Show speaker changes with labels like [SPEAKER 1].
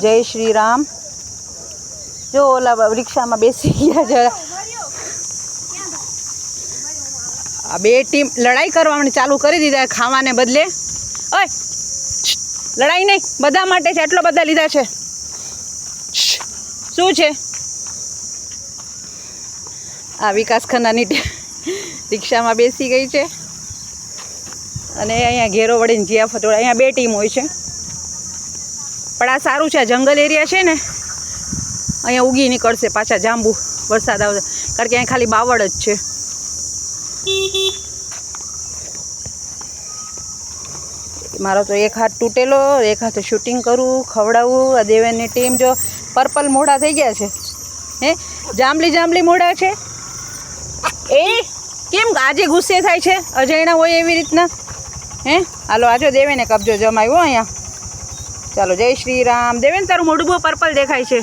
[SPEAKER 1] જય શ્રી રામ. જો ઓલા રિક્ષામાં બેસી ગયા છે. આ બે ટીમ લડાઈ કરવાની ચાલુ કરી દીધા ખાવાને બદલે. ઓય લડાઈ નહીં, બધા માટે છે, આટલો બધા લીધા છે. શું છે આ વિકાસ ખન્નાની રિક્ષામાં બેસી ગઈ છે અને અહીંયા ઘેરો વળીને જ્યાં ફટોળા. અહીંયા બે ટીમ હોય છે, પણ આ સારું છે, જંગલ એરિયા છે ને, અહીંયા ઉગી નીકળશે પાછા જાંબુ વરસાદ આવશે, કારણ કે અહીંયા ખાલી બાવળ જ છે. મારો તો એક હાથ તૂટેલો, એક હાથે શૂટિંગ કરું, ખવડાવવું. આ દેવેનની ટીમ જો પર્પલ મોઢા થઈ ગયા છે. હે જાંબલી મોઢા છે. એ કેમ આજે ગુસ્સે થાય છે અજયણા હોય એવી રીતના? હે હાલો આજો દેવેને કબજો જમાવ્યો અહીંયા. ચાલો જય શ્રી રામ. દેવેન તારું મોઢું બહુ પર્પલ દેખાય છે.